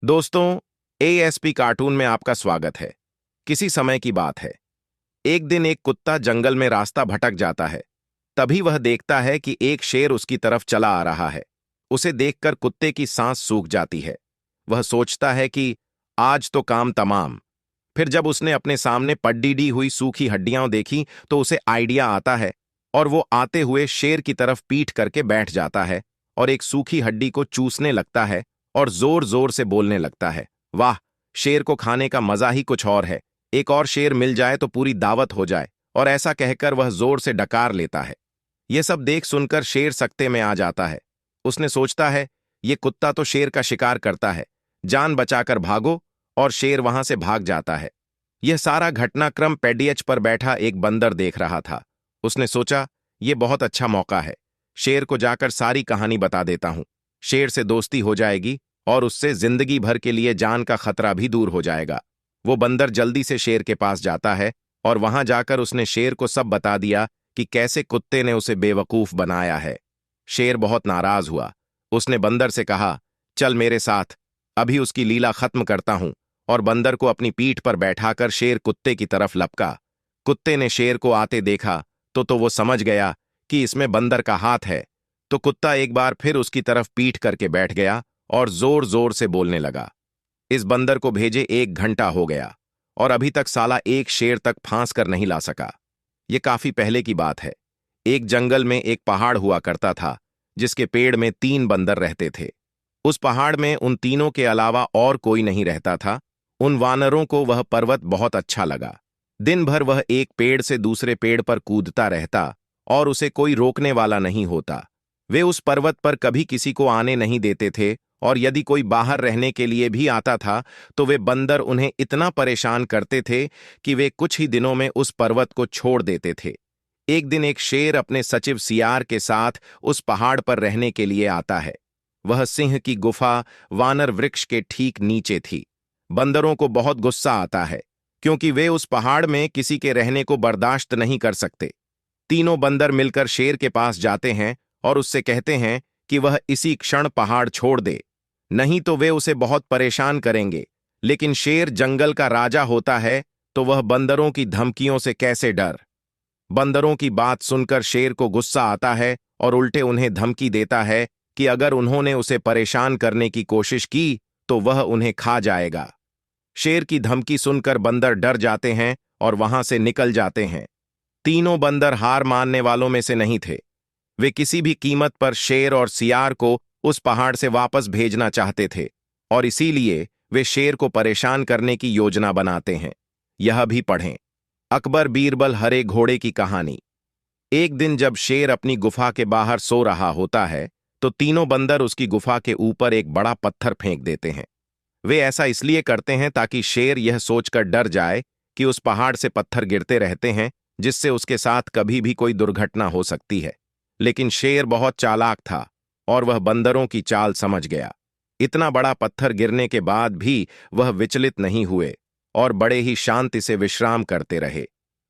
दोस्तों, ASP cartoon में आपका स्वागत है। किसी समय की बात है। एक दिन एक कुत्ता जंगल में रास्ता भटक जाता है। तभी वह देखता है कि एक शेर उसकी तरफ चला आ रहा है। उसे देखकर कुत्ते की सांस सूख जाती है। वह सोचता है कि आज तो काम तमाम। फिर जब उसने अपने सामने पड्डी हुई सूखी हड्डियां देखी तो उसे आइडिया आता है और वो आते हुए शेर की तरफ पीठ करके बैठ जाता है और एक सूखी हड्डी को चूसने लगता है और जोर जोर से बोलने लगता है, वाह, शेर को खाने का मजा ही कुछ और है। एक और शेर मिल जाए तो पूरी दावत हो जाए। और ऐसा कहकर वह जोर से डकार लेता है। यह सब देख सुनकर शेर सकते में आ जाता है। उसने सोचता है, ये कुत्ता तो शेर का शिकार करता है, जान बचाकर भागो। और शेर वहां से भाग जाता है। यह सारा घटनाक्रम पेडियच पर बैठा एक बंदर देख रहा था। उसने सोचा, यह बहुत अच्छा मौका है। शेर को जाकर सारी कहानी बता देता हूं। शेर से दोस्ती हो जाएगी और उससे जिंदगी भर के लिए जान का खतरा भी दूर हो जाएगा। वो बंदर जल्दी से शेर के पास जाता है और वहां जाकर उसने शेर को सब बता दिया कि कैसे कुत्ते ने उसे बेवकूफ बनाया है। शेर बहुत नाराज हुआ। उसने बंदर से कहा, चल मेरे साथ, अभी उसकी लीला खत्म करता हूं। और बंदर को अपनी पीठ पर बैठाकर शेर कुत्ते की तरफ लपका। कुत्ते ने शेर को आते देखा तो वो समझ गया कि इसमें बंदर का हाथ है। तो कुत्ता एक बार फिर उसकी तरफ पीठ करके बैठ गया और जोर जोर से बोलने लगा। इस बंदर को भेजे 1 घंटा हो गया और अभी तक साला एक शेर तक फांस कर नहीं ला सका। ये काफी पहले की बात है। एक जंगल में एक पहाड़ हुआ करता था जिसके पेड़ में 3 बंदर रहते थे। उस पहाड़ में उन तीनों के अलावा और कोई नहीं रहता था। उन वानरों को वह पर्वत बहुत अच्छा लगा। दिन भर वह एक पेड़ से दूसरे पेड़ पर कूदता रहता और उसे कोई रोकने वाला नहीं होता। वे उस पर्वत पर कभी किसी को आने नहीं देते थे और यदि कोई बाहर रहने के लिए भी आता था तो वे बंदर उन्हें इतना परेशान करते थे कि वे कुछ ही दिनों में उस पर्वत को छोड़ देते थे। एक दिन एक शेर अपने सचिव सियार के साथ उस पहाड़ पर रहने के लिए आता है। वह सिंह की गुफा वानर वृक्ष के ठीक नीचे थी। बंदरों को बहुत गुस्सा आता है क्योंकि वे उस पहाड़ में किसी के रहने को बर्दाश्त नहीं कर सकते। तीनों बंदर मिलकर शेर के पास जाते हैं और उससे कहते हैं कि वह इसी क्षण पहाड़ छोड़ दे, नहीं तो वे उसे बहुत परेशान करेंगे। लेकिन शेर जंगल का राजा होता है तो वह बंदरों की धमकियों से कैसे डर। बंदरों की बात सुनकर शेर को गुस्सा आता है और उल्टे उन्हें धमकी देता है कि अगर उन्होंने उसे परेशान करने की कोशिश की तो वह उन्हें खा जाएगा। शेर की धमकी सुनकर बंदर डर जाते हैं और वहां से निकल जाते हैं। तीनों बंदर हार मानने वालों में से नहीं थे। वे किसी भी कीमत पर शेर और सियार को उस पहाड़ से वापस भेजना चाहते थे और इसीलिए वे शेर को परेशान करने की योजना बनाते हैं। यह भी पढ़ें। अकबर बीरबल हरे घोड़े की कहानी। एक दिन जब शेर अपनी गुफा के बाहर सो रहा होता है तो तीनों बंदर उसकी गुफा के ऊपर एक बड़ा पत्थर फेंक देते हैं। वे ऐसा इसलिए करते हैं ताकि शेर यह सोचकर डर जाए कि उस पहाड़ से पत्थर गिरते रहते हैं जिससे उसके साथ कभी भी कोई दुर्घटना हो सकती है। लेकिन शेर बहुत चालाक था और वह बंदरों की चाल समझ गया। इतना बड़ा पत्थर गिरने के बाद भी वह विचलित नहीं हुए और बड़े ही शांति से विश्राम करते रहे।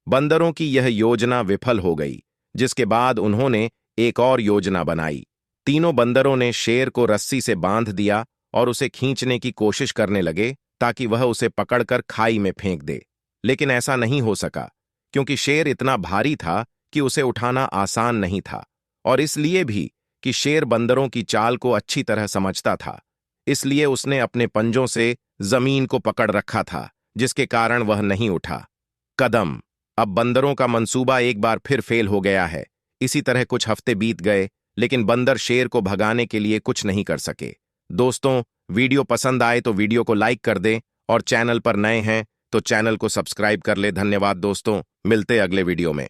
बंदरों की यह योजना विफल हो गई, जिसके बाद उन्होंने एक और योजना बनाई। तीनों बंदरों ने शेर को रस्सी से बांध दिया और उसे खींचने की कोशिश करने लगे ताकि वह उसे पकड़कर खाई में फेंक दे। लेकिन ऐसा नहीं हो सका क्योंकि शेर इतना भारी था कि उसे उठाना आसान नहीं था और इसलिए भी कि शेर बंदरों की चाल को अच्छी तरह समझता था। इसलिए उसने अपने पंजों से जमीन को पकड़ रखा था, जिसके कारण वह नहीं उठा। कदम। अब बंदरों का मंसूबा एक बार फिर फेल हो गया है। इसी तरह कुछ हफ्ते बीत गए लेकिन बंदर शेर को भगाने के लिए कुछ नहीं कर सके। दोस्तों, वीडियो पसंद आए तो वीडियो को लाइक कर दें और चैनल पर नए हैं तो चैनल को सब्सक्राइब कर ले। धन्यवाद दोस्तों, मिलते अगले वीडियो में।